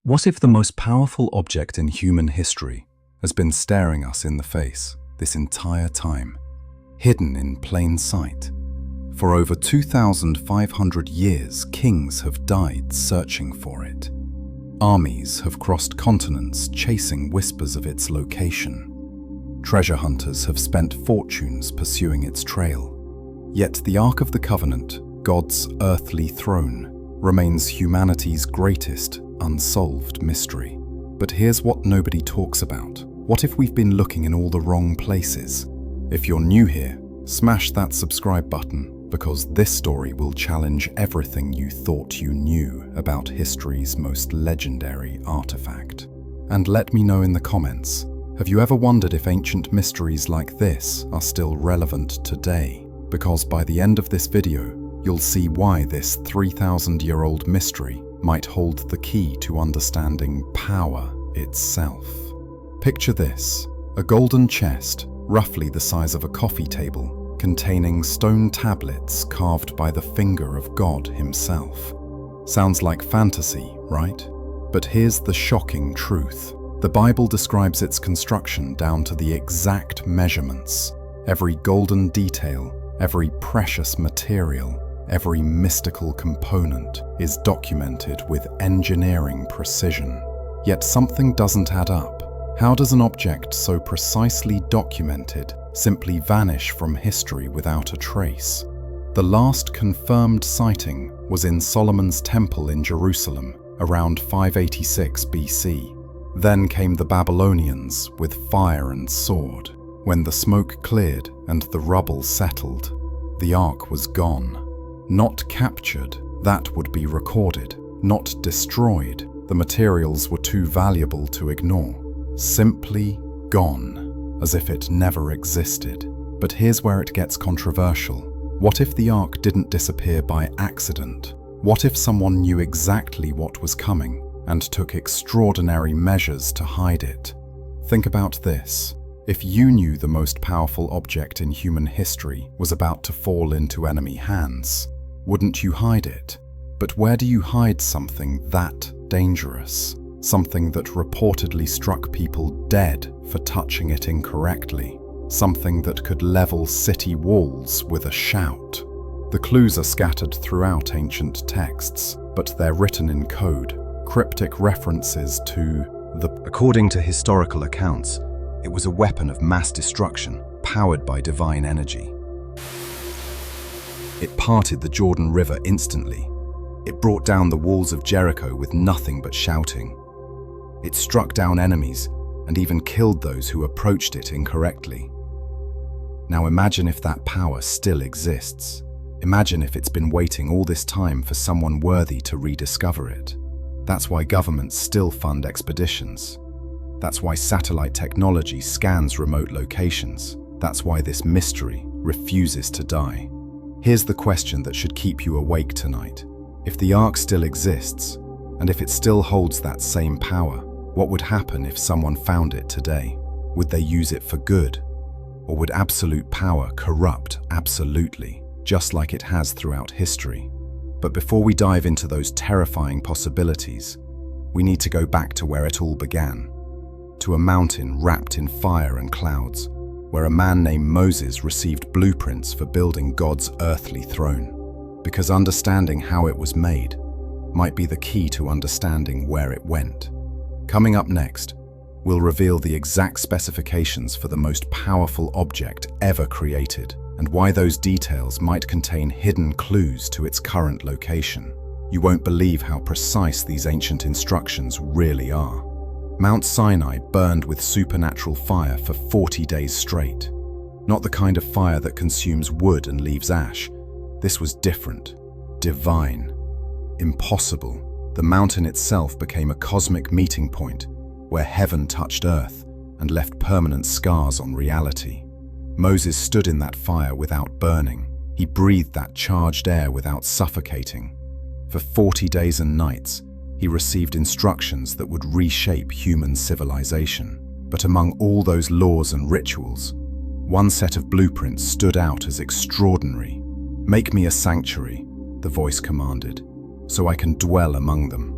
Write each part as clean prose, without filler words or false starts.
What if the most powerful object in human history has been staring us in the face this entire time, hidden in plain sight? For over 2,500 years, kings have died searching for it. Armies have crossed continents chasing whispers of its location. Treasure hunters have spent fortunes pursuing its trail. Yet the Ark of the Covenant, God's earthly throne, remains humanity's greatest unsolved mystery. But here's what nobody talks about. What if we've been looking in all the wrong places? If you're new here, smash that subscribe button, because this story will challenge everything you thought you knew about history's most legendary artifact. And let me know in the comments, have you ever wondered if ancient mysteries like this are still relevant today? Because by the end of this video, you'll see why this 3,000-year-old mystery might hold the key to understanding power itself. Picture this: a golden chest, roughly the size of a coffee table, containing stone tablets carved by the finger of God himself. Sounds like fantasy, right? But here's the shocking truth. The Bible describes its construction down to the exact measurements. Every golden detail, every precious material, every mystical component is documented with engineering precision. Yet something doesn't add up. How does an object so precisely documented simply vanish from history without a trace? The last confirmed sighting was in Solomon's Temple in Jerusalem around 586 BC. Then came the Babylonians with fire and sword. When the smoke cleared and the rubble settled, the Ark was gone. Not captured, that would be recorded. Not destroyed, the materials were too valuable to ignore. Simply gone, as if it never existed. But here's where it gets controversial. What if the Ark didn't disappear by accident? What if someone knew exactly what was coming and took extraordinary measures to hide it? Think about this. If you knew the most powerful object in human history was about to fall into enemy hands, wouldn't you hide it? But where do you hide something that dangerous? Something that reportedly struck people dead for touching it incorrectly. Something that could level city walls with a shout. The clues are scattered throughout ancient texts, but they're written in code. Cryptic references to the... According to historical accounts, it was a weapon of mass destruction, powered by divine energy. It parted the Jordan River instantly. It brought down the walls of Jericho with nothing but shouting. It struck down enemies and even killed those who approached it incorrectly. Now imagine if that power still exists. Imagine if it's been waiting all this time for someone worthy to rediscover it. That's why governments still fund expeditions. That's why satellite technology scans remote locations. That's why this mystery refuses to die. Here's the question that should keep you awake tonight. If the Ark still exists, and if it still holds that same power, what would happen if someone found it today? Would they use it for good? Or would absolute power corrupt absolutely, just like it has throughout history? But before we dive into those terrifying possibilities, we need to go back to where it all began. To a mountain wrapped in fire and clouds, where a man named Moses received blueprints for building God's earthly throne. Because understanding how it was made might be the key to understanding where it went. Coming up next, we'll reveal the exact specifications for the most powerful object ever created, and why those details might contain hidden clues to its current location. You won't believe how precise these ancient instructions really are. Mount Sinai burned with supernatural fire for 40 days straight. Not the kind of fire that consumes wood and leaves ash. This was different, divine, impossible. The mountain itself became a cosmic meeting point where heaven touched earth and left permanent scars on reality. Moses stood in that fire without burning. He breathed that charged air without suffocating. For 40 days and nights, he received instructions that would reshape human civilization. But among all those laws and rituals, one set of blueprints stood out as extraordinary. "Make me a sanctuary," the voice commanded, "so I can dwell among them."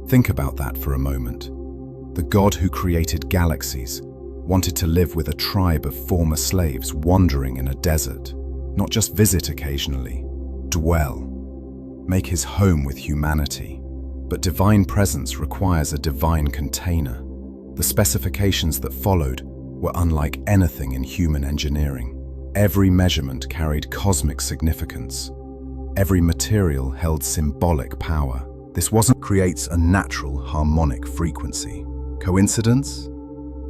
Think about that for a moment. The God who created galaxies wanted to live with a tribe of former slaves wandering in a desert, not just visit occasionally, dwell, make his home with humanity. But divine presence requires a divine container. The specifications that followed were unlike anything in human engineering. Every measurement carried cosmic significance. Every material held symbolic power. This wasn't creates a natural harmonic frequency. Coincidence?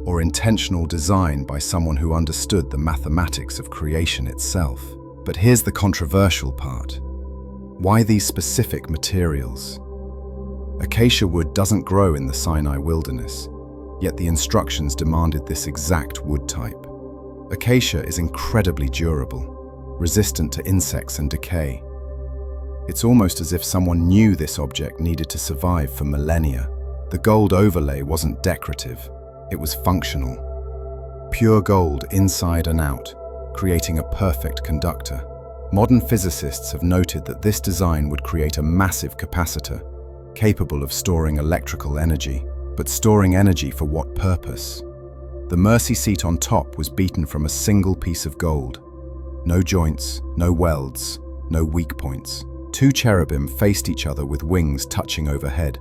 Or intentional design by someone who understood the mathematics of creation itself? But here's the controversial part. Why these specific materials? Acacia wood doesn't grow in the Sinai wilderness, yet the instructions demanded this exact wood type. Acacia is incredibly durable, resistant to insects and decay. It's almost as if someone knew this object needed to survive for millennia. The gold overlay wasn't decorative, it was functional. Pure gold inside and out, creating a perfect conductor. Modern physicists have noted that this design would create a massive capacitor, capable of storing electrical energy. But storing energy for what purpose? The mercy seat on top was beaten from a single piece of gold. No joints, no welds, no weak points. Two cherubim faced each other with wings touching overhead,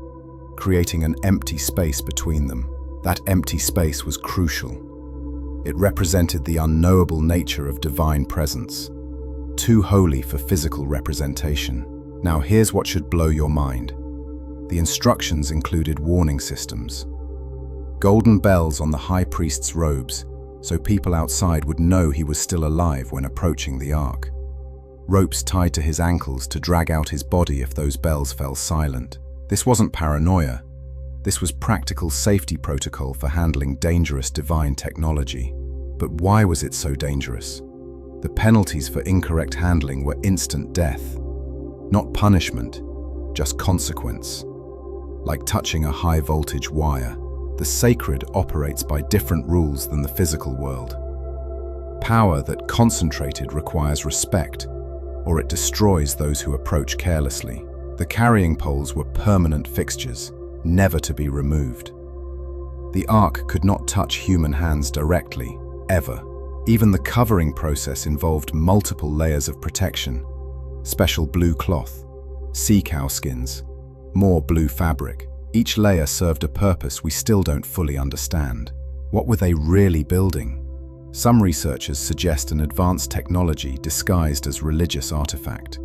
creating an empty space between them. That empty space was crucial. It represented the unknowable nature of divine presence, too holy for physical representation. Now here's what should blow your mind. The instructions included warning systems. Golden bells on the high priest's robes, so people outside would know he was still alive when approaching the ark. Ropes tied to his ankles to drag out his body if those bells fell silent. This wasn't paranoia. This was practical safety protocol for handling dangerous divine technology. But why was it so dangerous? The penalties for incorrect handling were instant death. Not punishment, just consequence. Like touching a high-voltage wire, the sacred operates by different rules than the physical world. Power that concentrated requires respect, or it destroys those who approach carelessly. The carrying poles were permanent fixtures, never to be removed. The ark could not touch human hands directly, ever. Even the covering process involved multiple layers of protection. Special blue cloth, sea cow skins, more blue fabric. Each layer served a purpose we still don't fully understand. What were they really building? Some researchers suggest an advanced technology disguised as religious artifact.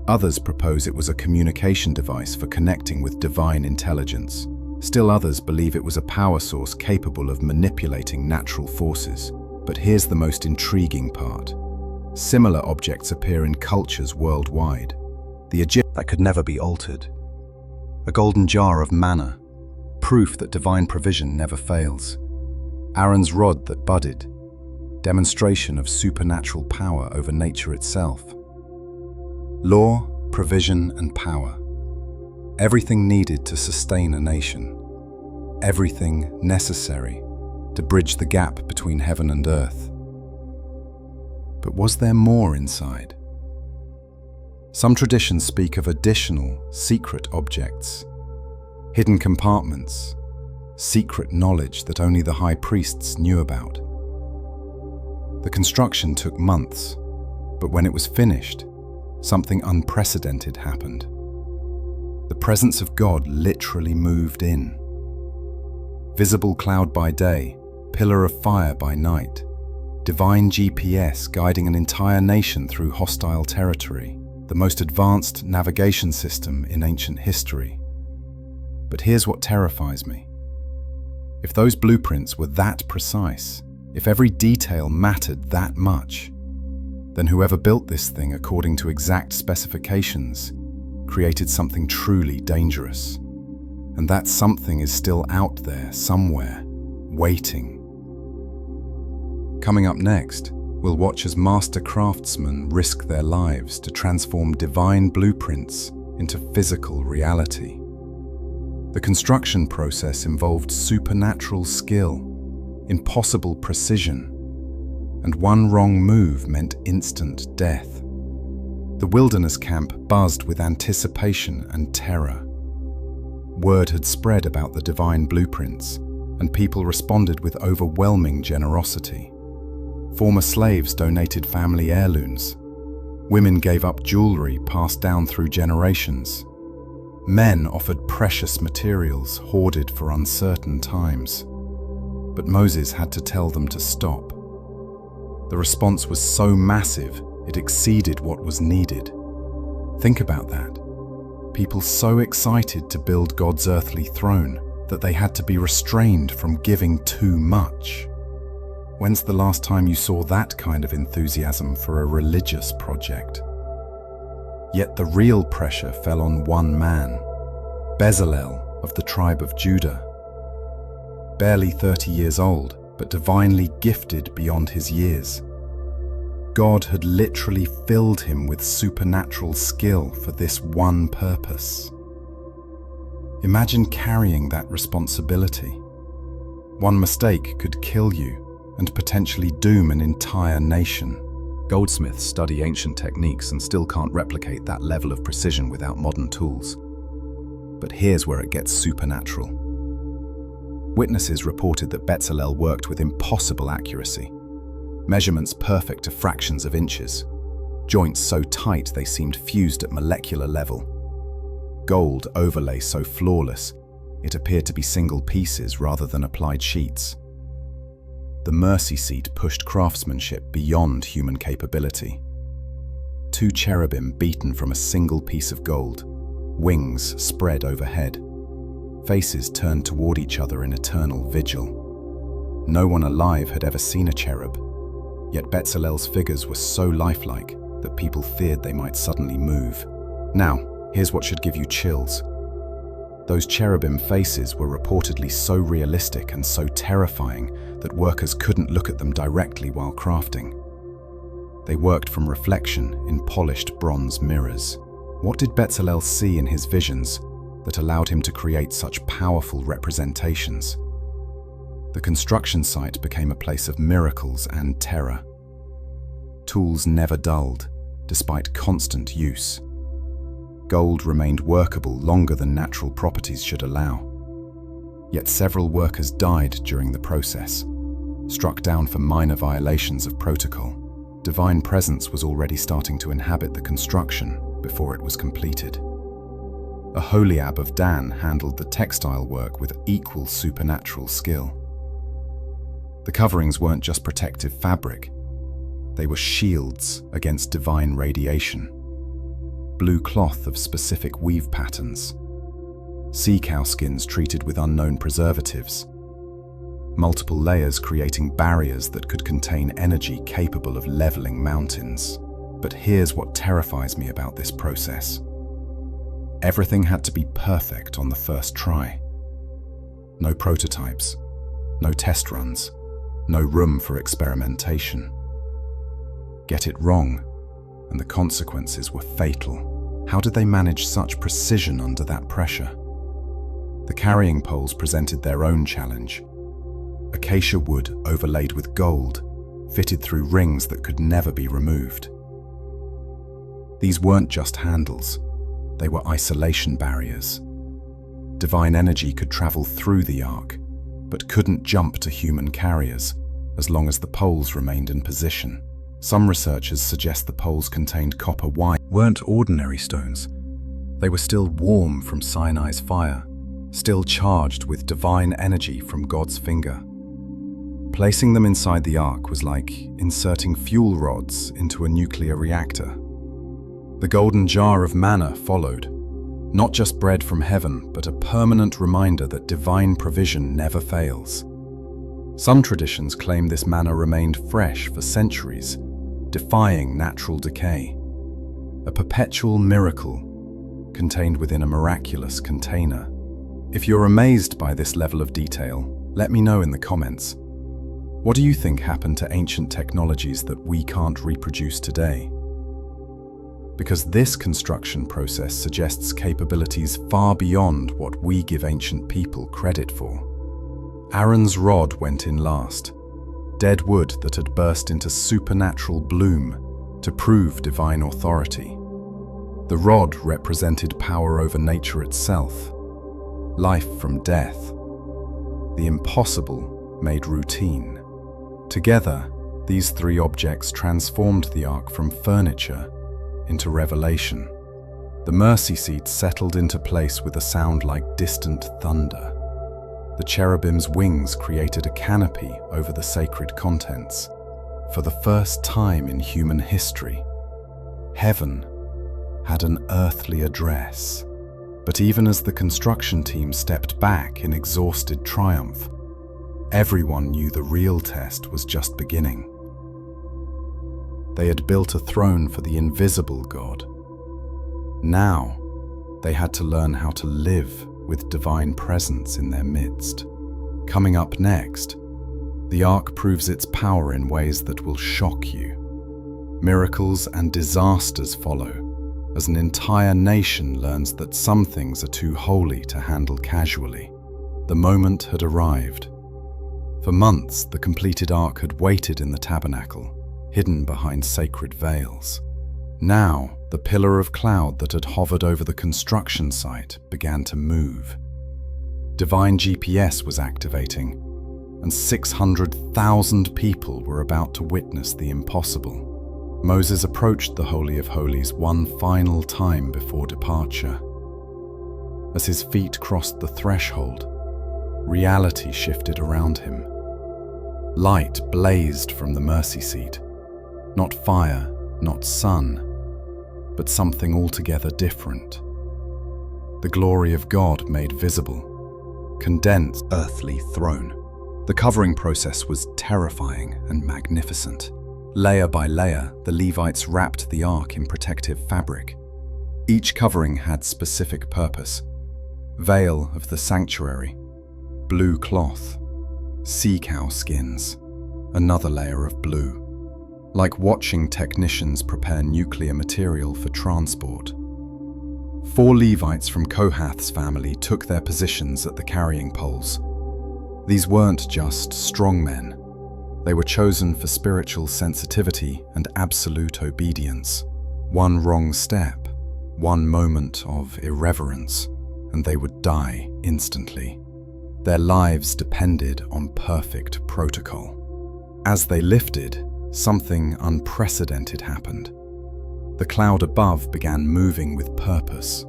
Others propose it was a communication device for connecting with divine intelligence. Still others believe it was a power source capable of manipulating natural forces. But here's the most intriguing part. Similar objects appear in cultures worldwide. The Egyptian that could never be altered. A golden jar of manna, proof that divine provision never fails. Aaron's rod that budded, demonstration of supernatural power over nature itself. Law, provision, and power. Everything needed to sustain a nation. Everything necessary to bridge the gap between heaven and earth. But was there more inside? Some traditions speak of additional, secret objects, hidden compartments, secret knowledge that only the high priests knew about. The construction took months, but when it was finished, something unprecedented happened. The presence of God literally moved in. Visible cloud by day, pillar of fire by night, divine GPS guiding an entire nation through hostile territory, the most advanced navigation system in ancient history. But here's what terrifies me. If those blueprints were that precise, if every detail mattered that much, then whoever built this thing according to exact specifications created something truly dangerous. And that something is still out there somewhere, waiting. Coming up next, we'll watch as master craftsmen risk their lives to transform divine blueprints into physical reality. The construction process involved supernatural skill, impossible precision, and one wrong move meant instant death. The wilderness camp buzzed with anticipation and terror. Word had spread about the divine blueprints, and people responded with overwhelming generosity. Former slaves donated family heirlooms. Women gave up jewelry passed down through generations. Men offered precious materials hoarded for uncertain times. But Moses had to tell them to stop. The response was so massive, it exceeded what was needed. Think about that. People so excited to build God's earthly throne that they had to be restrained from giving too much. When's the last time you saw that kind of enthusiasm for a religious project? Yet the real pressure fell on one man, Bezalel of the tribe of Judah. Barely 30 years old, but divinely gifted beyond his years. God had literally filled him with supernatural skill for this one purpose. Imagine carrying that responsibility. One mistake could kill you and potentially doom an entire nation. Goldsmiths study ancient techniques and still can't replicate that level of precision without modern tools. But here's where it gets supernatural. Witnesses reported that Bezalel worked with impossible accuracy. Measurements perfect to fractions of inches. Joints so tight they seemed fused at molecular level. Gold overlay so flawless, it appeared to be single pieces rather than applied sheets. The mercy seat pushed craftsmanship beyond human capability. 2 cherubim beaten from a single piece of gold, wings spread overhead. Faces turned toward each other in eternal vigil. No one alive had ever seen a cherub, yet Bezalel's figures were so lifelike that people feared they might suddenly move. Now, here's what should give you chills. Those cherubim faces were reportedly so realistic and so terrifying that workers couldn't look at them directly while crafting. They worked from reflection in polished bronze mirrors. What did Bezalel see in his visions that allowed him to create such powerful representations? The construction site became a place of miracles and terror. Tools never dulled, despite constant use. Gold remained workable longer than natural properties should allow. Yet several workers died during the process, struck down for minor violations of protocol. Divine presence was already starting to inhabit the construction before it was completed. Aholiab of Dan handled the textile work with equal supernatural skill. The coverings weren't just protective fabric, they were shields against divine radiation. Blue cloth of specific weave patterns, sea cow skins treated with unknown preservatives, multiple layers creating barriers that could contain energy capable of leveling mountains. But here's what terrifies me about this process. Everything had to be perfect on the first try. No prototypes, no test runs, no room for experimentation. Get it wrong, and the consequences were fatal. How did they manage such precision under that pressure? The carrying poles presented their own challenge. Acacia wood overlaid with gold, fitted through rings that could never be removed. These weren't just handles, they were isolation barriers. Divine energy could travel through the ark, but couldn't jump to human carriers as long as the poles remained in position. Some researchers suggest the poles contained copper wire. Weren't ordinary stones. They were still warm from Sinai's fire, still charged with divine energy from God's finger. Placing them inside the ark was like inserting fuel rods into a nuclear reactor. The golden jar of manna followed, not just bread from heaven, but a permanent reminder that divine provision never fails. Some traditions claim this manna remained fresh for centuries, defying natural decay. A perpetual miracle contained within a miraculous container. If you're amazed by this level of detail, let me know in the comments. What do you think happened to ancient technologies that we can't reproduce today? Because this construction process suggests capabilities far beyond what we give ancient people credit for. Aaron's rod went in last, dead wood that had burst into supernatural bloom to prove divine authority. The rod represented power over nature itself. life from death, the impossible made routine. Together, these three objects transformed the Ark from furniture into revelation. The mercy seat settled into place with a sound like distant thunder. The cherubim's wings created a canopy over the sacred contents. For the first time in human history, heaven had an earthly address. But even as the construction team stepped back in exhausted triumph, everyone knew the real test was just beginning. They had built a throne for the invisible God. Now, they had to learn how to live with divine presence in their midst. Coming up next, the Ark proves its power in ways that will shock you. Miracles and disasters follow, as an entire nation learns that some things are too holy to handle casually. The moment had arrived. For months, the completed Ark had waited in the tabernacle, hidden behind sacred veils. Now, the pillar of cloud that had hovered over the construction site began to move. Divine GPS was activating, and 600,000 people were about to witness the impossible. Moses approached the Holy of Holies one final time before departure. As his feet crossed the threshold, reality shifted around him. Light blazed from the mercy seat. Not fire, not sun, but something altogether different. The glory of God made visible, condensed earthly throne. The covering process was terrifying and magnificent. Layer by layer, the Levites wrapped the Ark in protective fabric. Each covering had specific purpose. Veil of the sanctuary, blue cloth, sea cow skins, another layer of blue. Like watching technicians prepare nuclear material for transport. 4 Levites from Kohath's family took their positions at the carrying poles. These weren't just strong men. They were chosen for spiritual sensitivity and absolute obedience. One wrong step, one moment of irreverence, and they would die instantly. Their lives depended on perfect protocol. As they lifted, something unprecedented happened. The cloud above began moving with purpose,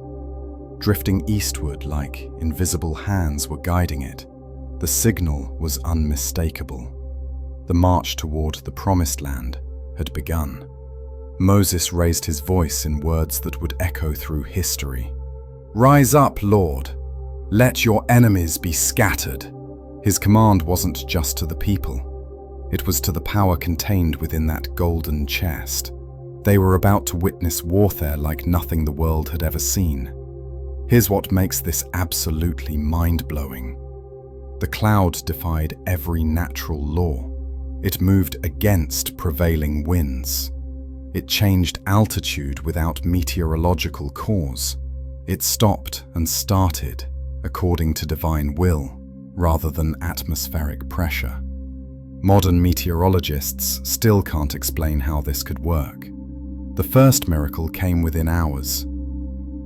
drifting eastward like invisible hands were guiding it. The signal was unmistakable. The march toward the Promised Land had begun. Moses raised his voice in words that would echo through history. "Rise up, Lord. Let your enemies be scattered." His command wasn't just to the people. It was to the power contained within that golden chest. They were about to witness warfare like nothing the world had ever seen. Here's what makes this absolutely mind-blowing. The cloud defied every natural law. It moved against prevailing winds. It changed altitude without meteorological cause. It stopped and started according to divine will, rather than atmospheric pressure. Modern meteorologists still can't explain how this could work. The first miracle came within hours.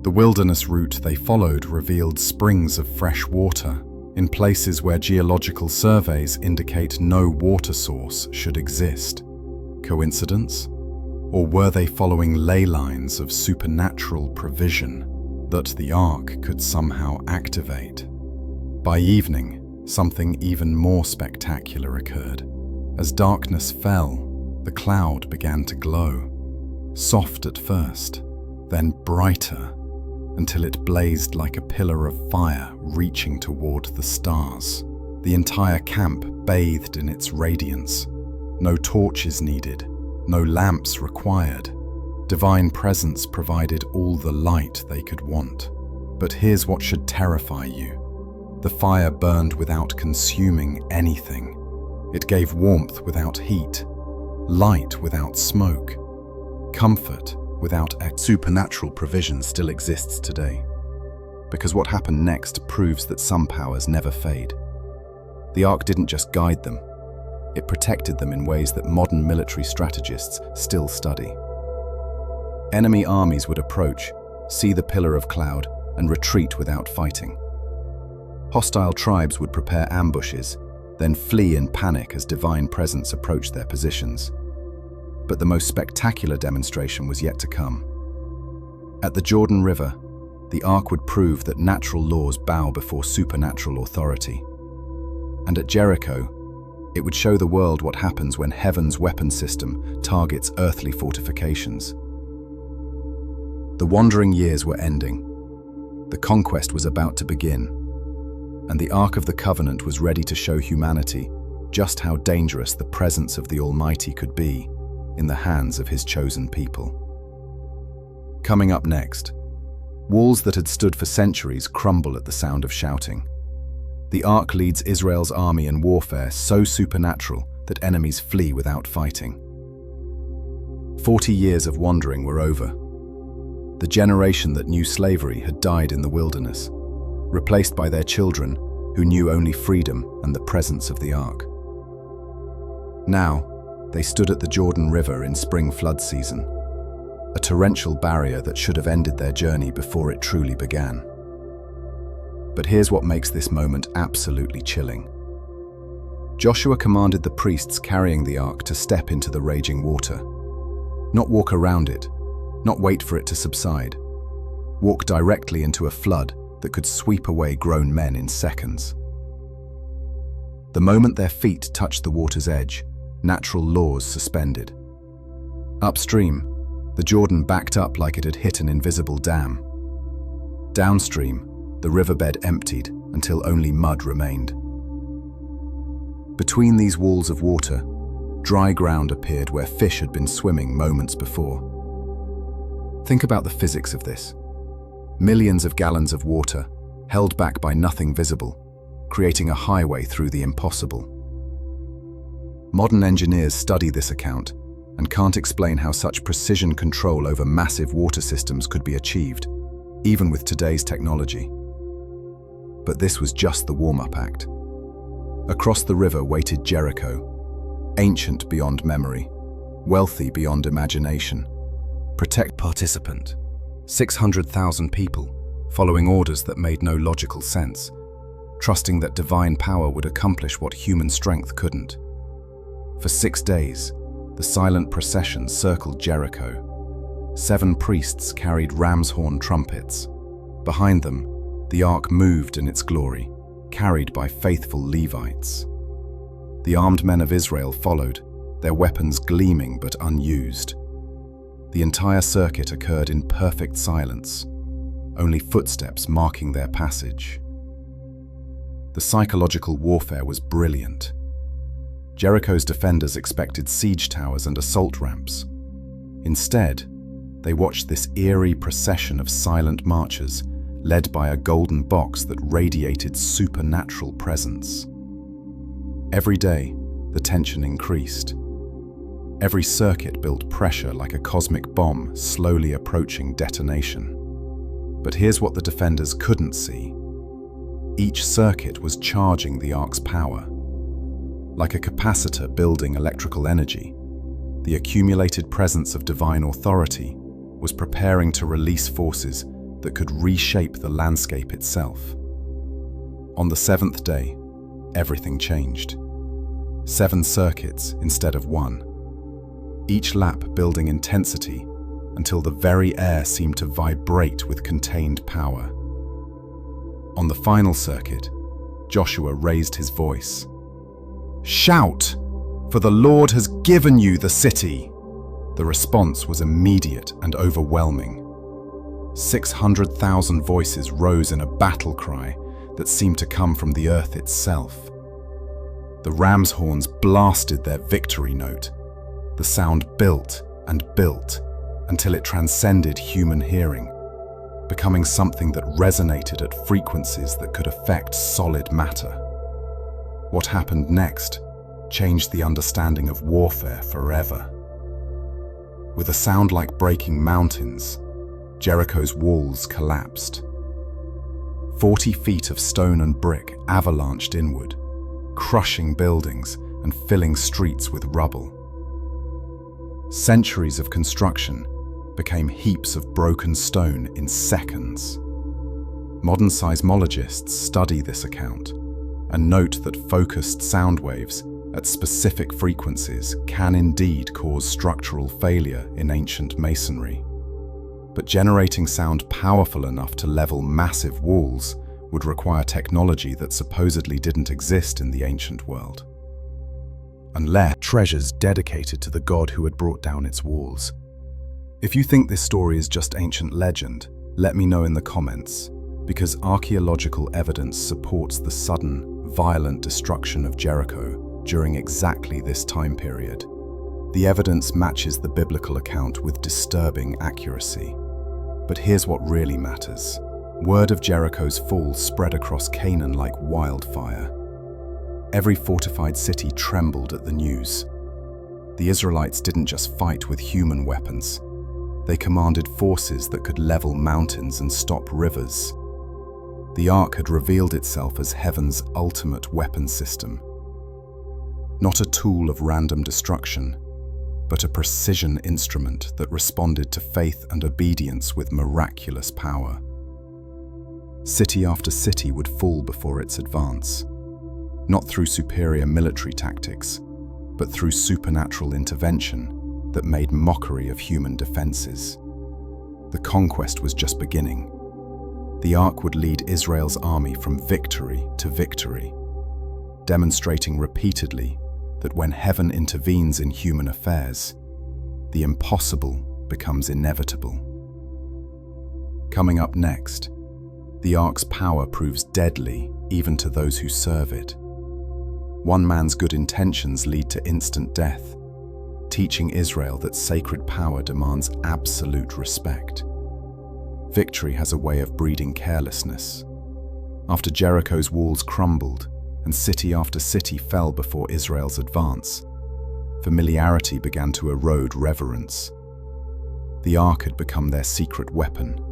The wilderness route they followed revealed springs of fresh water in places where geological surveys indicate no water source should exist. Coincidence? Or were they following ley lines of supernatural provision that the Ark could somehow activate? By evening, something even more spectacular occurred. As darkness fell, the cloud began to glow. Soft at first, then brighter, until it blazed like a pillar of fire reaching toward the stars. The entire camp bathed in its radiance. No torches needed, no lamps required. Divine presence provided all the light they could want. But here's what should terrify you. The fire burned without consuming anything. It gave warmth without heat, light without smoke, comfort without supernatural provision still exists today. Because what happened next proves that some powers never fade. The Ark didn't just guide them, it protected them in ways that modern military strategists still study. Enemy armies would approach, see the pillar of cloud, and retreat without fighting. Hostile tribes would prepare ambushes, then flee in panic as divine presence approached their positions. But the most spectacular demonstration was yet to come. At the Jordan River, the Ark would prove that natural laws bow before supernatural authority. And at Jericho, it would show the world what happens when heaven's weapon system targets earthly fortifications. The wandering years were ending. The conquest was about to begin, and the Ark of the Covenant was ready to show humanity just how dangerous the presence of the Almighty could be in the hands of His chosen people. Coming up next, walls that had stood for centuries crumble at the sound of shouting. The Ark leads Israel's army in warfare so supernatural that enemies flee without fighting. 40 years of wandering were over. The generation that knew slavery had died in the wilderness, replaced by their children who knew only freedom and the presence of the Ark. Now, they stood at the Jordan River in spring flood season, a torrential barrier that should have ended their journey before it truly began. But here's what makes this moment absolutely chilling. Joshua commanded the priests carrying the Ark to step into the raging water. Not walk around it, not wait for it to subside. Walk directly into a flood that could sweep away grown men in seconds. The moment their feet touched the water's edge, natural laws suspended. Upstream, the Jordan backed up like it had hit an invisible dam. Downstream, the riverbed emptied until only mud remained. Between these walls of water, dry ground appeared where fish had been swimming moments before. Think about the physics of this. Millions of gallons of water, held back by nothing visible, creating a highway through the impossible. Modern engineers study this account and can't explain how such precision control over massive water systems could be achieved, even with today's technology. But this was just the warm-up act. Across the river waited Jericho, ancient beyond memory, wealthy beyond imagination. Protect participant. 600,000 people, following orders that made no logical sense, trusting that divine power would accomplish what human strength couldn't. For 6 days, the silent procession circled Jericho. 7 priests carried ram's horn trumpets. Behind them, the Ark moved in its glory, carried by faithful Levites. The armed men of Israel followed, their weapons gleaming but unused. The entire circuit occurred in perfect silence, only footsteps marking their passage. The psychological warfare was brilliant. Jericho's defenders expected siege towers and assault ramps. Instead, they watched this eerie procession of silent marchers, led by a golden box that radiated supernatural presence. Every day, the tension increased. Every circuit built pressure like a cosmic bomb slowly approaching detonation. But here's what the defenders couldn't see. Each circuit was charging the Ark's power. Like a capacitor building electrical energy, the accumulated presence of divine authority was preparing to release forces that could reshape the landscape itself. On the 7th day, everything changed. 7 circuits instead of 1. Each lap building intensity until the very air seemed to vibrate with contained power. On the final circuit, Joshua raised his voice. "Shout, for the Lord has given you the city!" The response was immediate and overwhelming. 600,000 voices rose in a battle cry that seemed to come from the earth itself. The ram's horns blasted their victory note. The sound built and built until it transcended human hearing, becoming something that resonated at frequencies that could affect solid matter. What happened next changed the understanding of warfare forever. With a sound like breaking mountains, Jericho's walls collapsed. 40 feet of stone and brick avalanched inward, crushing buildings and filling streets with rubble. Centuries of construction became heaps of broken stone in seconds. Modern seismologists study this account and note that focused sound waves at specific frequencies can indeed cause structural failure in ancient masonry. But generating sound powerful enough to level massive walls would require technology that supposedly didn't exist in the ancient world. Unless treasures dedicated to the god who had brought down its walls. If you think this story is just ancient legend, let me know in the comments, because archaeological evidence supports the sudden, violent destruction of Jericho during exactly this time period. The evidence matches the biblical account with disturbing accuracy. But here's what really matters. Word of Jericho's fall spread across Canaan like wildfire. Every fortified city trembled at the news. The Israelites didn't just fight with human weapons. They commanded forces that could level mountains and stop rivers. The Ark had revealed itself as heaven's ultimate weapon system. Not a tool of random destruction, but a precision instrument that responded to faith and obedience with miraculous power. City after city would fall before its advance, not through superior military tactics, but through supernatural intervention that made mockery of human defenses. The conquest was just beginning. The Ark would lead Israel's army from victory to victory, demonstrating repeatedly that when heaven intervenes in human affairs, the impossible becomes inevitable. Coming up next, the Ark's power proves deadly even to those who serve it. One man's good intentions lead to instant death, teaching Israel that sacred power demands absolute respect. Victory has a way of breeding carelessness. After Jericho's walls crumbled and city after city fell before Israel's advance, familiarity began to erode reverence. The Ark had become their secret weapon,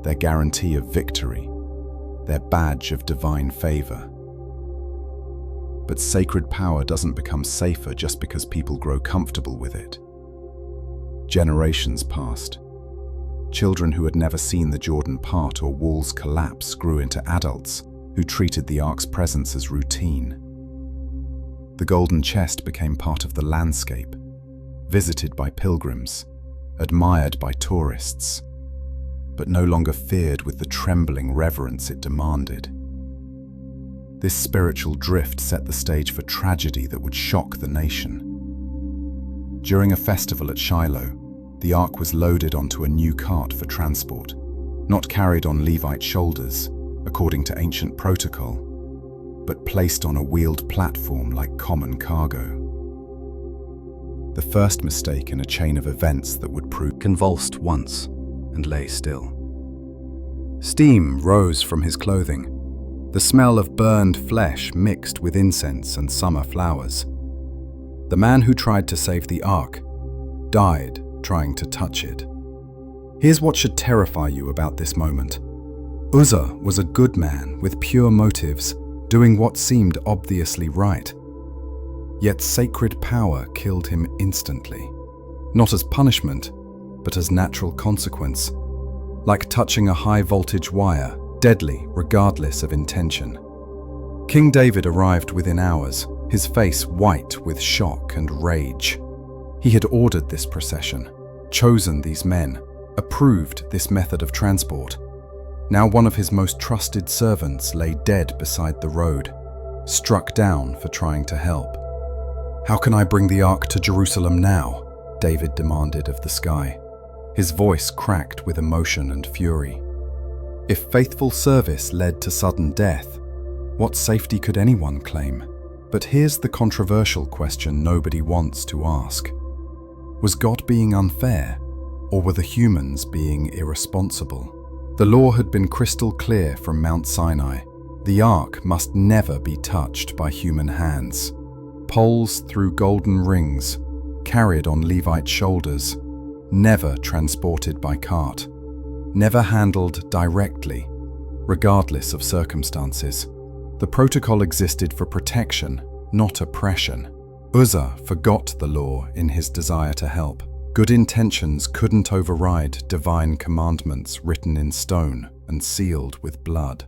their guarantee of victory, their badge of divine favor. But sacred power doesn't become safer just because people grow comfortable with it. Generations passed. Children who had never seen the Jordan part or walls collapse grew into adults who treated the Ark's presence as routine. The golden chest became part of the landscape, visited by pilgrims, admired by tourists, but no longer feared with the trembling reverence it demanded. This spiritual drift set the stage for tragedy that would shock the nation. During a festival at Shiloh, the Ark was loaded onto a new cart for transport, not carried on Levite shoulders, according to ancient protocol, but placed on a wheeled platform like common cargo. The first mistake in a chain of events that would prove convulsed once and lay still. Steam rose from his clothing, the smell of burned flesh mixed with incense and summer flowers. The man who tried to save the Ark died trying to touch it. Here's what should terrify you about this moment. Uzzah was a good man with pure motives, doing what seemed obviously right. Yet sacred power killed him instantly, not as punishment, but as natural consequence, like touching a high-voltage wire, deadly regardless of intention. King David arrived within hours, his face white with shock and rage. He had ordered this procession, chosen these men, approved this method of transport. Now one of his most trusted servants lay dead beside the road, struck down for trying to help. "How can I bring the Ark to Jerusalem now?" David demanded of the sky. His voice cracked with emotion and fury. If faithful service led to sudden death, what safety could anyone claim? But here's the controversial question nobody wants to ask. Was God being unfair, or were the humans being irresponsible? The law had been crystal clear from Mount Sinai. The Ark must never be touched by human hands. Poles through golden rings, carried on Levite shoulders, never transported by cart, never handled directly, regardless of circumstances. The protocol existed for protection, not oppression. Uzzah forgot the law in his desire to help. Good intentions couldn't override divine commandments written in stone. and sealed with blood.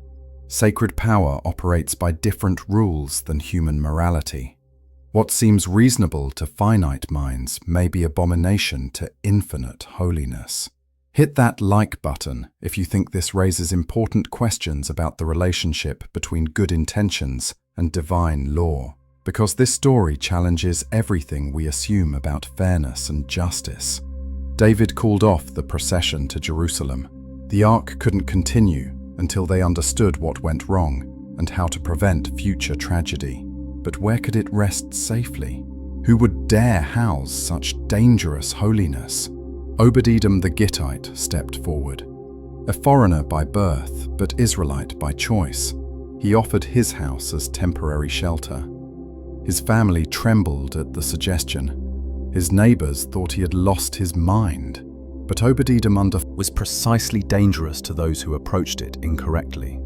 Sacred power operates by different rules than human morality. What seems reasonable to finite minds may be abomination to infinite holiness. Hit that like button if you think this raises important questions about the relationship between good intentions and divine law, because this story challenges everything we assume about fairness and justice. David called off the procession to Jerusalem. The ark couldn't continue until they understood what went wrong and how to prevent future tragedy. But where could it rest safely? Who would dare house such dangerous holiness? Obed-Edom the Gittite stepped forward. A foreigner by birth, but Israelite by choice, he offered his house as temporary shelter. His family trembled at the suggestion. His neighbors thought he had lost his mind. But Obed-Edom was precisely dangerous to those who approached it incorrectly.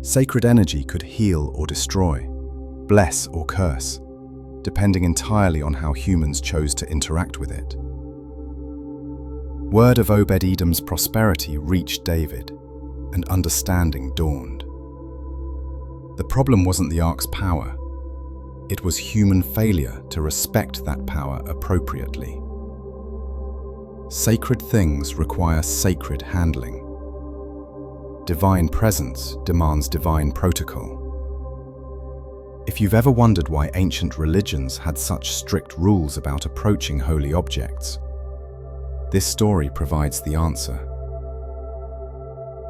Sacred energy could heal or destroy, bless or curse, depending entirely on how humans chose to interact with it. Word of Obed-Edom's prosperity reached David, and understanding dawned. The problem wasn't the ark's power. It was human failure to respect that power appropriately. Sacred things require sacred handling. Divine presence demands divine protocol. If you've ever wondered why ancient religions had such strict rules about approaching holy objects, this story provides the answer.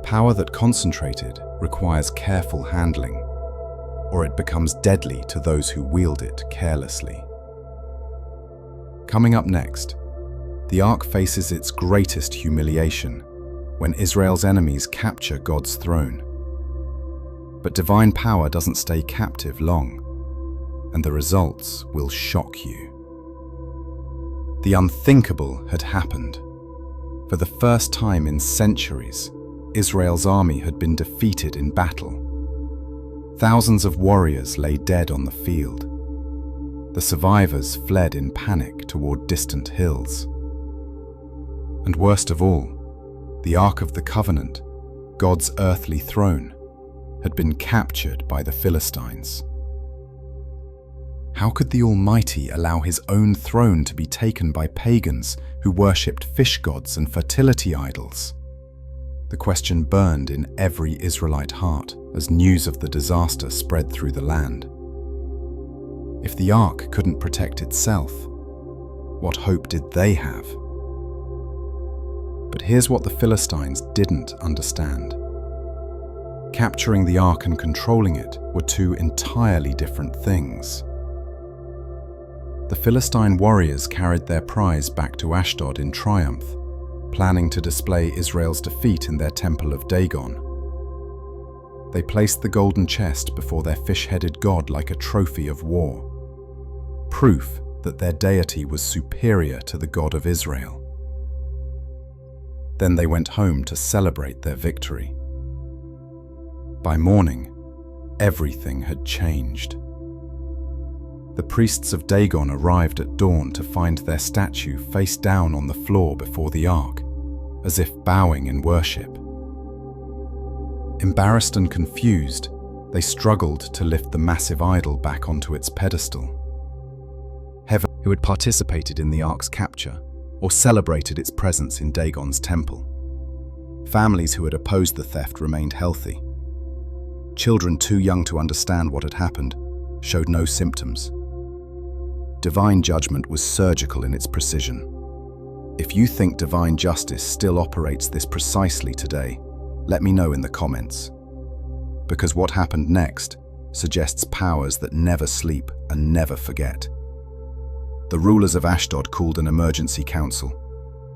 Power that concentrated requires careful handling, or it becomes deadly to those who wield it carelessly. Coming up next, the ark faces its greatest humiliation when Israel's enemies capture God's throne. But divine power doesn't stay captive long, and the results will shock you. The unthinkable had happened. For the first time in centuries, Israel's army had been defeated in battle. Thousands of warriors lay dead on the field. The survivors fled in panic toward distant hills. And worst of all, the Ark of the Covenant, God's earthly throne, had been captured by the Philistines. How could the Almighty allow his own throne to be taken by pagans who worshipped fish gods and fertility idols? The question burned in every Israelite heart as news of the disaster spread through the land. If the ark couldn't protect itself, what hope did they have? But here's what the Philistines didn't understand. Capturing the ark and controlling it were two entirely different things. The Philistine warriors carried their prize back to Ashdod in triumph, planning to display Israel's defeat in their temple of Dagon. They placed the golden chest before their fish-headed god like a trophy of war, proof that their deity was superior to the God of Israel. Then they went home to celebrate their victory. By morning, everything had changed. The priests of Dagon arrived at dawn to find their statue face down on the floor before the ark, as if bowing in worship. Embarrassed and confused, they struggled to lift the massive idol back onto its pedestal. Heaven, who had participated in the ark's capture or celebrated its presence in Dagon's temple. Families who had opposed the theft remained healthy. Children too young to understand what had happened showed no symptoms. Divine judgment was surgical in its precision. If you think divine justice still operates this precisely today, let me know in the comments. Because what happened next suggests powers that never sleep and never forget. The rulers of Ashdod called an emergency council.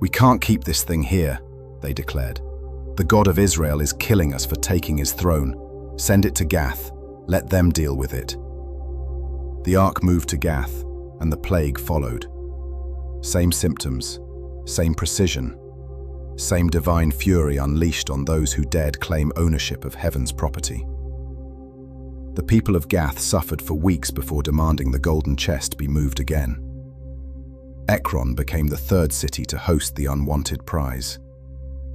"We can't keep this thing here," they declared. "The God of Israel is killing us for taking his throne. Send it to Gath. Let them deal with it." The ark moved to Gath, and the plague followed. Same symptoms, same precision, same divine fury unleashed on those who dared claim ownership of heaven's property. The people of Gath suffered for weeks before demanding the golden chest be moved again. Ekron became the third city to host the unwanted prize.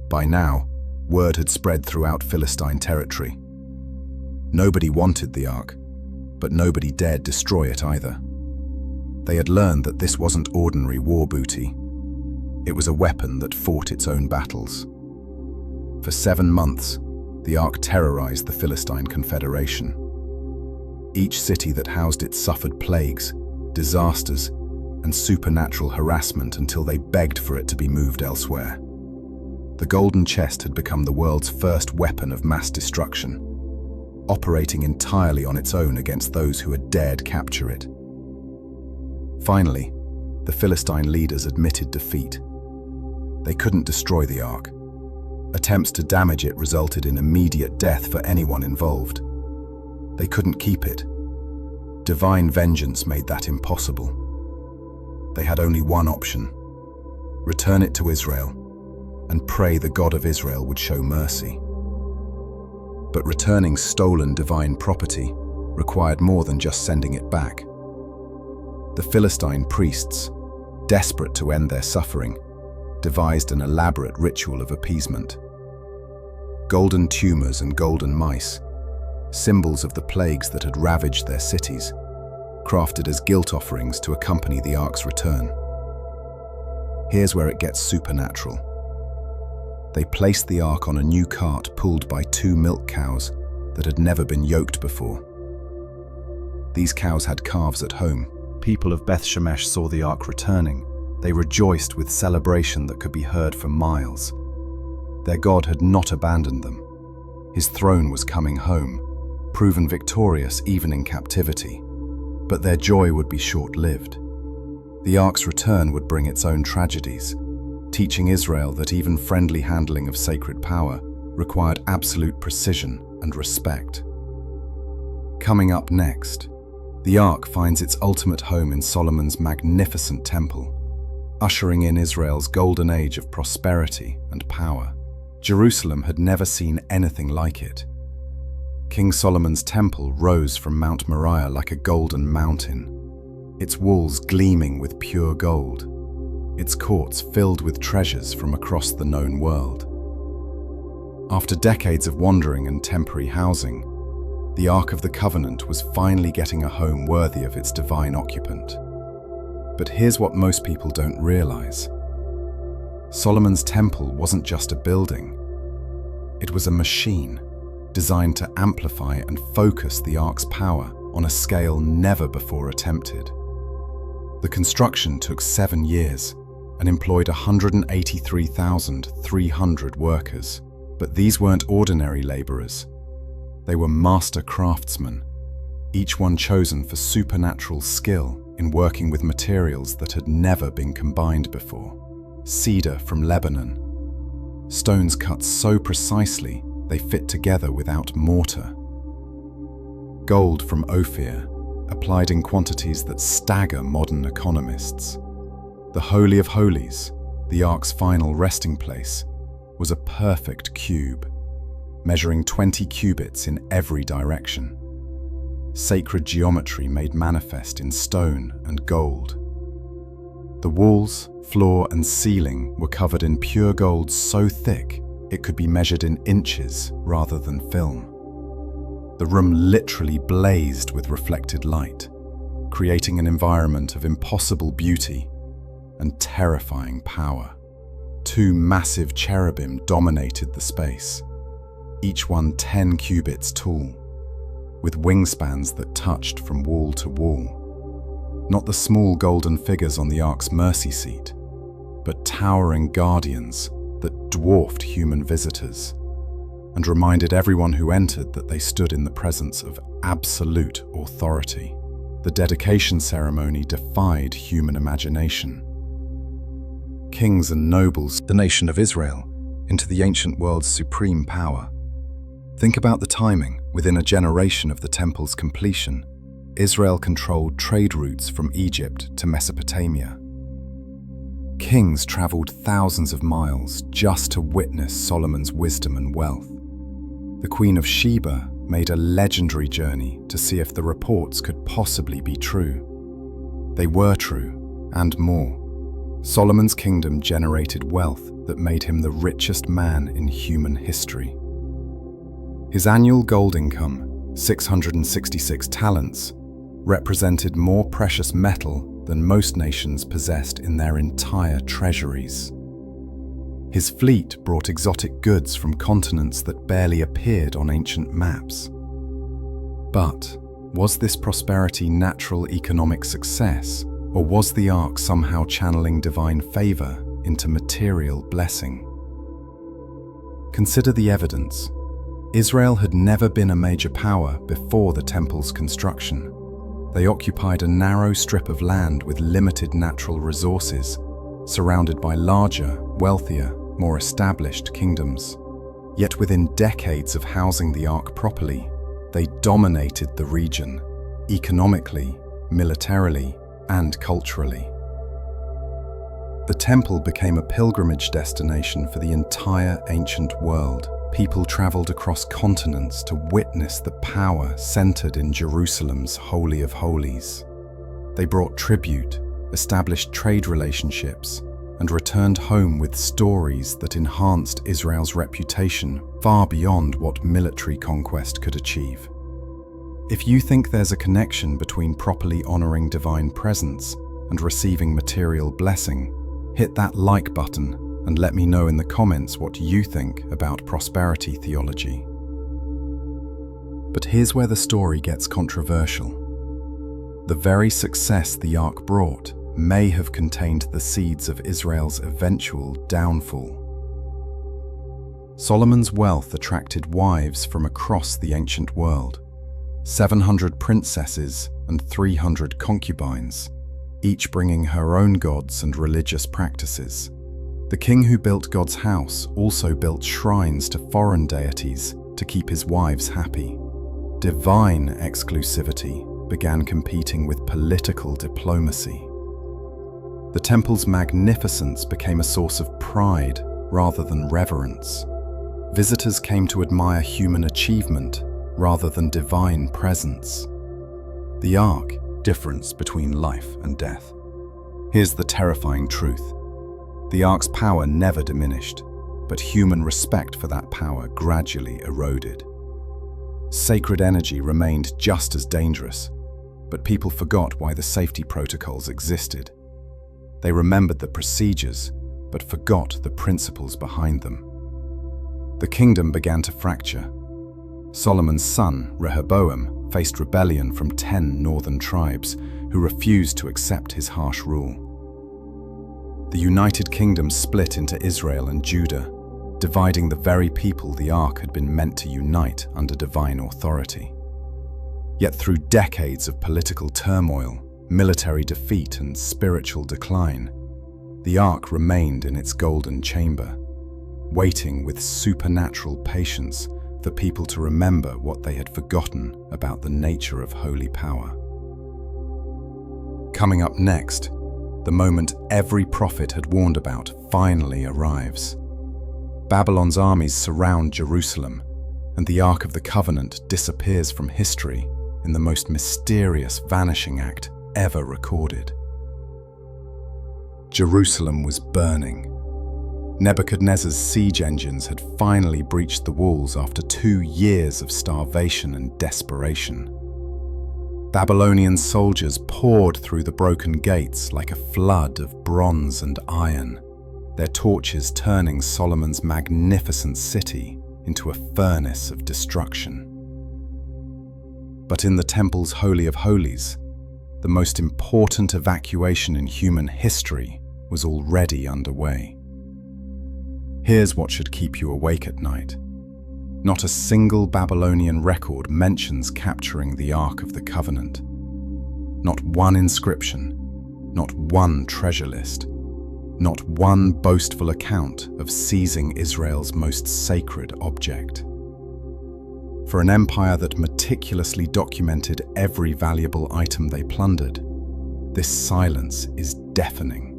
By now, Word had spread throughout Philistine territory. Nobody wanted the Ark, but nobody dared destroy it either. They had learned that this wasn't ordinary war booty. It was a weapon that fought its own battles. For 7 months, the Ark terrorized the Philistine Confederation. Each city that housed it suffered plagues, disasters, and supernatural harassment until they begged for it to be moved elsewhere. The Golden Chest had become the world's first weapon of mass destruction, operating entirely on its own against those who had dared capture it. Finally, the Philistine leaders admitted defeat. They couldn't destroy the Ark. Attempts to damage it resulted in immediate death for anyone involved. They couldn't keep it. Divine vengeance made that impossible. They had only one option: return it to Israel and pray the God of Israel would show mercy. But returning stolen divine property required more than just sending it back. The Philistine priests, desperate to end their suffering, devised an elaborate ritual of appeasement. Golden tumors and golden mice, symbols of the plagues that had ravaged their cities, crafted as guilt offerings to accompany the Ark's return. Here's where it gets supernatural. They placed the Ark on a new cart pulled by 2 milk cows that had never been yoked before. These cows had calves at home. People of Beth Shemesh saw the Ark returning. They rejoiced with celebration that could be heard for miles. Their God had not abandoned them. His throne was coming home, proven victorious even in captivity. But their joy would be short-lived. The Ark's return would bring its own tragedies, teaching Israel that even friendly handling of sacred power required absolute precision and respect. Coming up next, the Ark finds its ultimate home in Solomon's magnificent temple, ushering in Israel's golden age of prosperity and power. Jerusalem had never seen anything like it. King Solomon's temple rose from Mount Moriah like a golden mountain, its walls gleaming with pure gold, its courts filled with treasures from across the known world. After decades of wandering and temporary housing, the Ark of the Covenant was finally getting a home worthy of its divine occupant. But here's what most people don't realize. Solomon's temple wasn't just a building. It was a machine designed to amplify and focus the Ark's power on a scale never before attempted. The construction took 7 years and employed 183,300 workers. But these weren't ordinary laborers. They were master craftsmen, each one chosen for supernatural skill in working with materials that had never been combined before. Cedar from Lebanon, stones cut so precisely they fit together without mortar. Gold from Ophir, applied in quantities that stagger modern economists. The Holy of Holies, the Ark's final resting place, was a perfect cube, measuring 20 cubits in every direction. Sacred geometry made manifest in stone and gold. The walls, floor, and ceiling were covered in pure gold so thick it could be measured in inches rather than film. The room literally blazed with reflected light, creating an environment of impossible beauty and terrifying power. 2 massive cherubim dominated the space, each one 10 cubits tall, with wingspans that touched from wall to wall. Not the small golden figures on the Ark's mercy seat, but towering guardians that dwarfed human visitors and reminded everyone who entered that they stood in the presence of absolute authority. The dedication ceremony defied human imagination. Kings and nobles, the nation of Israel, into the ancient world's supreme power. Think about the timing. Within a generation of the temple's completion, Israel controlled trade routes from Egypt to Mesopotamia. Kings traveled thousands of miles just to witness Solomon's wisdom and wealth. The Queen of Sheba made a legendary journey to see if the reports could possibly be true. They were true, and more. Solomon's kingdom generated wealth that made him the richest man in human history. His annual gold income, 666 talents, represented more precious metal than most nations possessed in their entire treasuries. His fleet brought exotic goods from continents that barely appeared on ancient maps. But was this prosperity natural economic success, or was the Ark somehow channeling divine favor into material blessing? Consider the evidence. Israel had never been a major power before the temple's construction. They occupied a narrow strip of land with limited natural resources, surrounded by larger, wealthier, more established kingdoms. Yet within decades of housing the Ark properly, they dominated the region, economically, militarily, and culturally. The temple became a pilgrimage destination for the entire ancient world. People traveled across continents to witness the power centered in Jerusalem's Holy of Holies. They brought tribute, established trade relationships, and returned home with stories that enhanced Israel's reputation far beyond what military conquest could achieve. If you think there's a connection between properly honoring divine presence and receiving material blessing, hit that like button and let me know in the comments what you think about prosperity theology. But here's where the story gets controversial. The very success the Ark brought may have contained the seeds of Israel's eventual downfall. Solomon's wealth attracted wives from across the ancient world. 700 princesses and 300 concubines, each bringing her own gods and religious practices. The king who built God's house also built shrines to foreign deities to keep his wives happy. Divine exclusivity began competing with political diplomacy. The temple's magnificence became a source of pride rather than reverence. Visitors came to admire human achievement rather than divine presence. The Ark, difference between life and death. Here's the terrifying truth. The Ark's power never diminished, but human respect for that power gradually eroded. Sacred energy remained just as dangerous, but people forgot why the safety protocols existed. They remembered the procedures, but forgot the principles behind them. The kingdom began to fracture. Solomon's son, Rehoboam, faced rebellion from 10 northern tribes who refused to accept his harsh rule. The United Kingdom split into Israel and Judah, dividing the very people the Ark had been meant to unite under divine authority. Yet through decades of political turmoil, military defeat and spiritual decline, the Ark remained in its golden chamber, waiting with supernatural patience for people to remember what they had forgotten about the nature of holy power. Coming up next, the moment every prophet had warned about finally arrives. Babylon's armies surround Jerusalem, and the Ark of the Covenant disappears from history in the most mysterious vanishing act ever recorded. Jerusalem was burning. Nebuchadnezzar's siege engines had finally breached the walls after 2 years of starvation and desperation. Babylonian soldiers poured through the broken gates like a flood of bronze and iron, their torches turning Solomon's magnificent city into a furnace of destruction. But in the temple's Holy of Holies, the most important evacuation in human history was already underway. Here's what should keep you awake at night. Not a single Babylonian record mentions capturing the Ark of the Covenant. Not one inscription, not one treasure list, not one boastful account of seizing Israel's most sacred object. For an empire that meticulously documented every valuable item they plundered, this silence is deafening.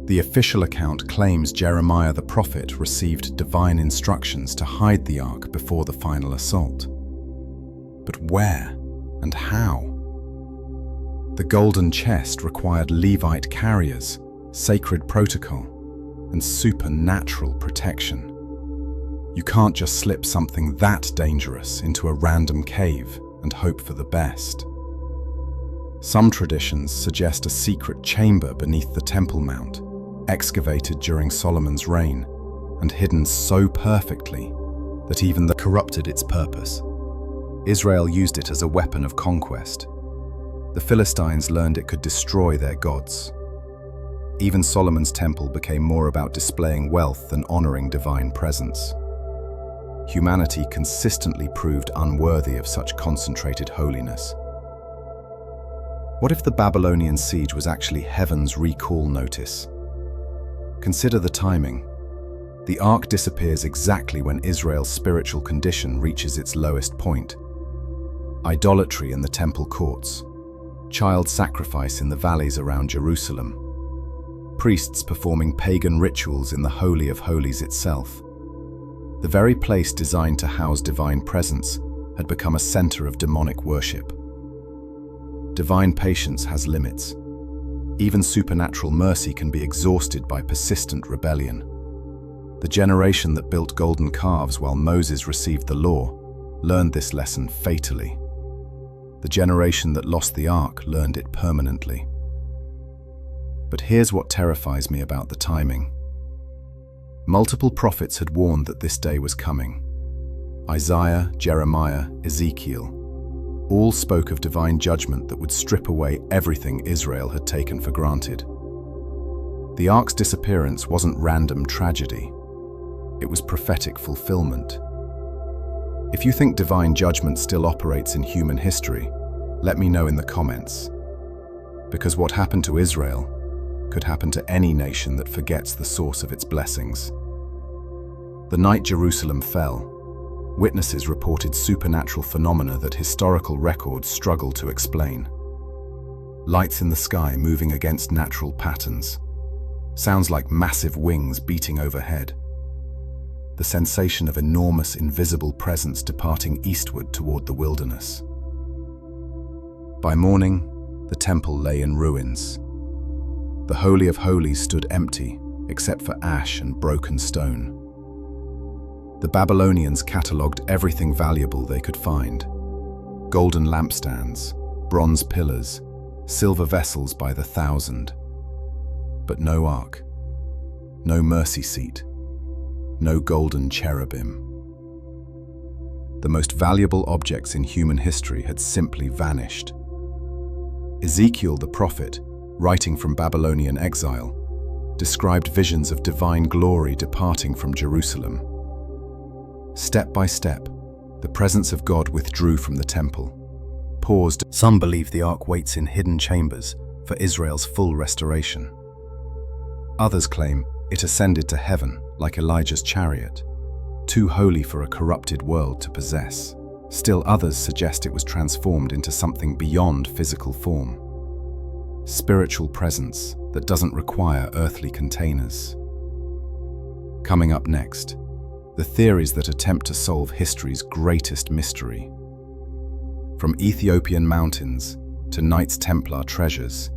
The official account claims Jeremiah the prophet received divine instructions to hide the Ark before the final assault. But where and how? The golden chest required Levite carriers, sacred protocol, and supernatural protection. You can't just slip something that dangerous into a random cave and hope for the best. Some traditions suggest a secret chamber beneath the Temple Mount, excavated during Solomon's reign, and hidden so perfectly that even the corrupted its purpose. Israel used it as a weapon of conquest. The Philistines learned it could destroy their gods. Even Solomon's temple became more about displaying wealth than honoring divine presence. Humanity consistently proved unworthy of such concentrated holiness. What if the Babylonian siege was actually heaven's recall notice? Consider the timing. The ark disappears exactly when Israel's spiritual condition reaches its lowest point. Idolatry in the temple courts, child sacrifice in the valleys around Jerusalem, priests performing pagan rituals in the Holy of Holies itself. The very place designed to house divine presence had become a center of demonic worship. Divine patience has limits. Even supernatural mercy can be exhausted by persistent rebellion. The generation that built golden calves while Moses received the law learned this lesson fatally. The generation that lost the ark learned it permanently. But here's what terrifies me about the timing. Multiple prophets had warned that this day was coming. Isaiah, Jeremiah, Ezekiel, all spoke of divine judgment that would strip away everything Israel had taken for granted. The ark's disappearance wasn't random tragedy. It was prophetic fulfillment. If you think divine judgment still operates in human history, let me know in the comments. Because what happened to Israel could happen to any nation that forgets the source of its blessings. The night Jerusalem fell, witnesses reported supernatural phenomena that historical records struggle to explain. Lights in the sky moving against natural patterns. Sounds like massive wings beating overhead. The sensation of enormous invisible presence departing eastward toward the wilderness. By morning, the temple lay in ruins. The Holy of Holies stood empty, except for ash and broken stone. The Babylonians catalogued everything valuable they could find. Golden lampstands, bronze pillars, silver vessels by the thousand. But no ark, no mercy seat, no golden cherubim. The most valuable objects in human history had simply vanished. Ezekiel the prophet, writing from Babylonian exile, described visions of divine glory departing from Jerusalem. Step by step, the presence of God withdrew from the temple, paused. Some believe the ark waits in hidden chambers for Israel's full restoration. Others claim it ascended to heaven like Elijah's chariot, too holy for a corrupted world to possess. Still others suggest it was transformed into something beyond physical form. Spiritual presence that doesn't require earthly containers. Coming up next, the theories that attempt to solve history's greatest mystery. From Ethiopian mountains to Knights Templar treasures,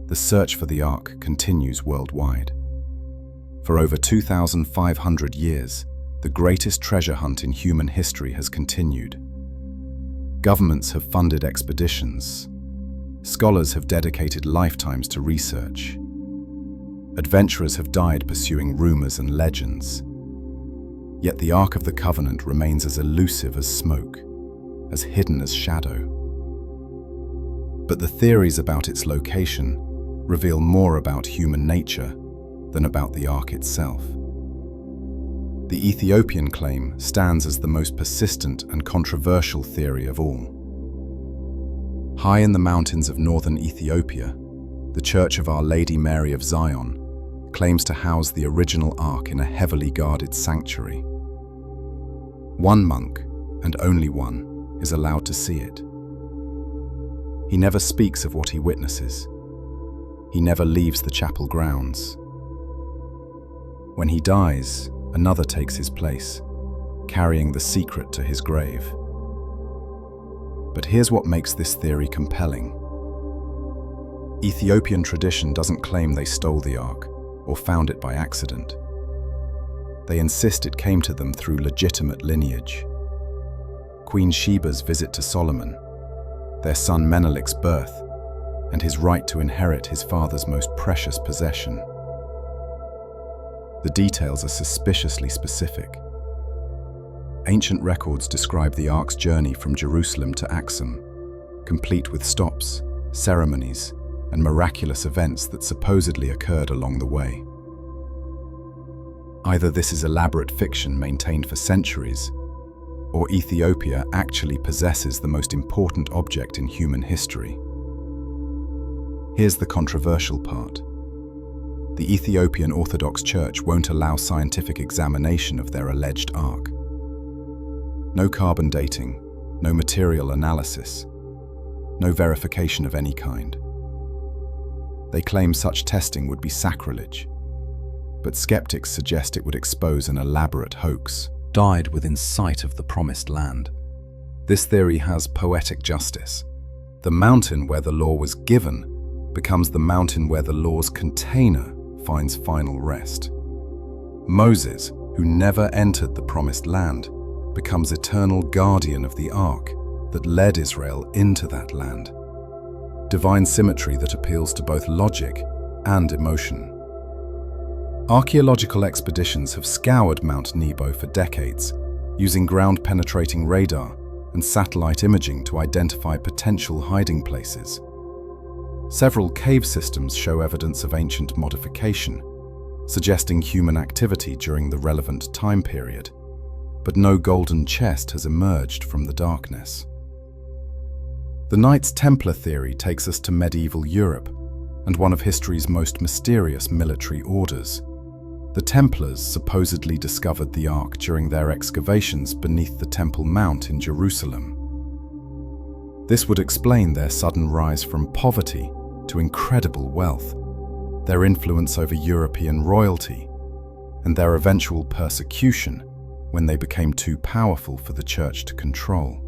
the search for the Ark continues worldwide. For over 2,500 years, the greatest treasure hunt in human history has continued. Governments have funded expeditions. Scholars have dedicated lifetimes to research. Adventurers have died pursuing rumors and legends. Yet the Ark of the Covenant remains as elusive as smoke, as hidden as shadow. But the theories about its location reveal more about human nature than about the Ark itself. The Ethiopian claim stands as the most persistent and controversial theory of all. High in the mountains of northern Ethiopia, the Church of Our Lady Mary of Zion claims to house the original Ark in a heavily guarded sanctuary. One monk, and only one, is allowed to see it. He never speaks of what he witnesses. He never leaves the chapel grounds. When he dies, another takes his place, carrying the secret to his grave. But here's what makes this theory compelling. Ethiopian tradition doesn't claim they stole the Ark. or found it by accident. They insist it came to them through legitimate lineage. Queen Sheba's visit to Solomon, their son Menelik's birth, and his right to inherit his father's most precious possession. The details are suspiciously specific. Ancient records describe the Ark's journey from Jerusalem to Axum, complete with stops, ceremonies, and miraculous events that supposedly occurred along the way. Either this is elaborate fiction maintained for centuries, or Ethiopia actually possesses the most important object in human history. Here's the controversial part. The Ethiopian Orthodox Church won't allow scientific examination of their alleged Ark. No carbon dating, no material analysis, no verification of any kind. They claim such testing would be sacrilege, but skeptics suggest it would expose an elaborate hoax. Died within sight of the promised land. This theory has poetic justice. The mountain where the law was given becomes the mountain where the law's container finds final rest. Moses, who never entered the promised land, becomes eternal guardian of the Ark that led Israel into that land. Divine symmetry that appeals to both logic and emotion. Archaeological expeditions have scoured Mount Nebo for decades, using ground-penetrating radar and satellite imaging to identify potential hiding places. Several cave systems show evidence of ancient modification, suggesting human activity during the relevant time period, but no golden chest has emerged from the darkness. The Knights Templar theory takes us to medieval Europe and one of history's most mysterious military orders. The Templars supposedly discovered the Ark during their excavations beneath the Temple Mount in Jerusalem. This would explain their sudden rise from poverty to incredible wealth, their influence over European royalty, and their eventual persecution when they became too powerful for the Church to control.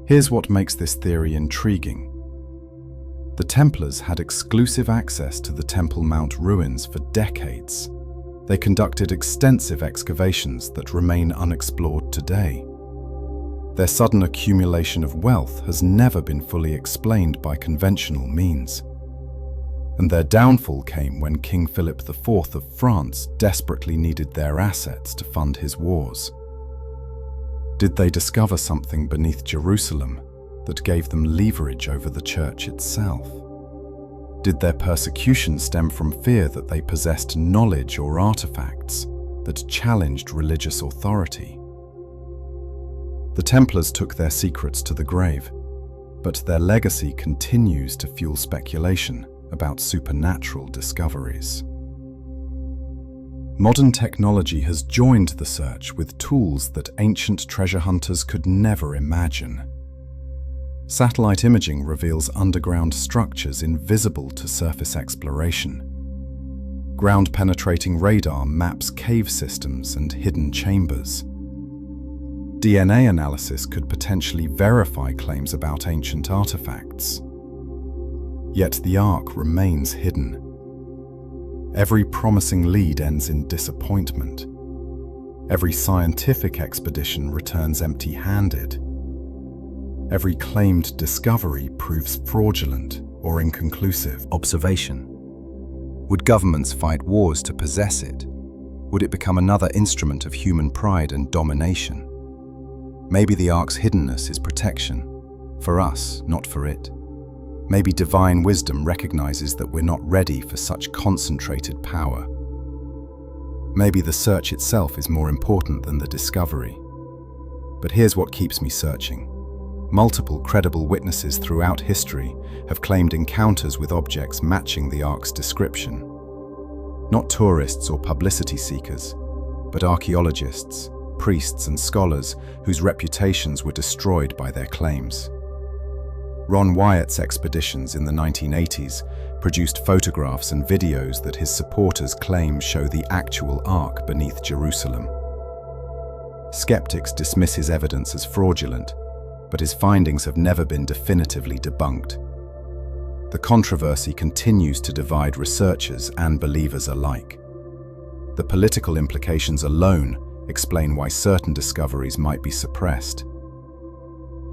Here's what makes this theory intriguing. The Templars had exclusive access to the Temple Mount ruins for decades. They conducted extensive excavations that remain unexplored today. Their sudden accumulation of wealth has never been fully explained by conventional means. And their downfall came when King Philip IV of France desperately needed their assets to fund his wars. Did they discover something beneath Jerusalem that gave them leverage over the Church itself? Did their persecution stem from fear that they possessed knowledge or artifacts that challenged religious authority? The Templars took their secrets to the grave, but their legacy continues to fuel speculation about supernatural discoveries. Modern technology has joined the search with tools that ancient treasure hunters could never imagine. Satellite imaging reveals underground structures invisible to surface exploration. Ground-penetrating radar maps cave systems and hidden chambers. DNA analysis could potentially verify claims about ancient artifacts. Yet the Ark remains hidden. Every promising lead ends in disappointment. Every scientific expedition returns empty-handed. Every claimed discovery proves fraudulent or inconclusive. Observation. Would governments fight wars to possess it? Would it become another instrument of human pride and domination? Maybe the Ark's hiddenness is protection. For us, not for it. Maybe divine wisdom recognizes that we're not ready for such concentrated power. Maybe the search itself is more important than the discovery. But here's what keeps me searching. Multiple credible witnesses throughout history have claimed encounters with objects matching the Ark's description. Not tourists or publicity seekers, but archaeologists, priests and scholars whose reputations were destroyed by their claims. Ron Wyatt's expeditions in the 1980s produced photographs and videos that his supporters claim show the actual Ark beneath Jerusalem. Skeptics dismiss his evidence as fraudulent, but his findings have never been definitively debunked. The controversy continues to divide researchers and believers alike. The political implications alone explain why certain discoveries might be suppressed.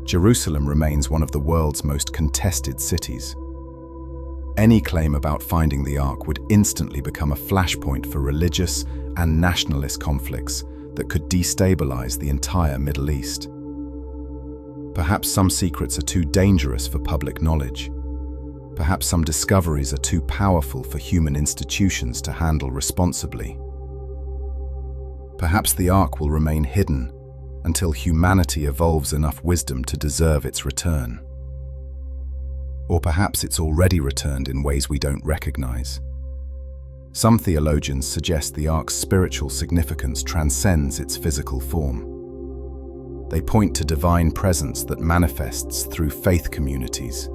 Jerusalem remains one of the world's most contested cities. Any claim about finding the Ark would instantly become a flashpoint for religious and nationalist conflicts that could destabilize the entire Middle East. Perhaps some secrets are too dangerous for public knowledge. Perhaps some discoveries are too powerful for human institutions to handle responsibly. Perhaps the Ark will remain hidden until humanity evolves enough wisdom to deserve its return. Or perhaps it's already returned in ways we don't recognize. Some theologians suggest the Ark's spiritual significance transcends its physical form. They point to divine presence that manifests through faith communities,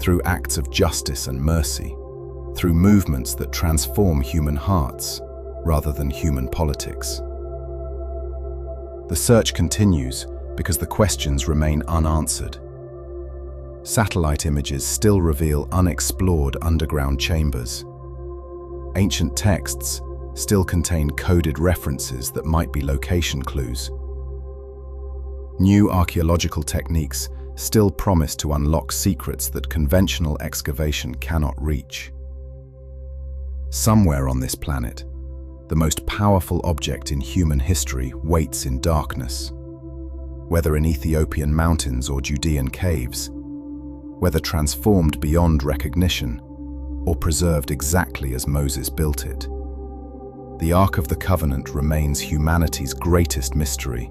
through acts of justice and mercy, through movements that transform human hearts rather than human politics. The search continues because the questions remain unanswered. Satellite images still reveal unexplored underground chambers. Ancient texts still contain coded references that might be location clues. New archaeological techniques still promise to unlock secrets that conventional excavation cannot reach. Somewhere on this planet, the most powerful object in human history waits in darkness. Whether in Ethiopian mountains or Judean caves, whether transformed beyond recognition or preserved exactly as Moses built it, the Ark of the Covenant remains humanity's greatest mystery,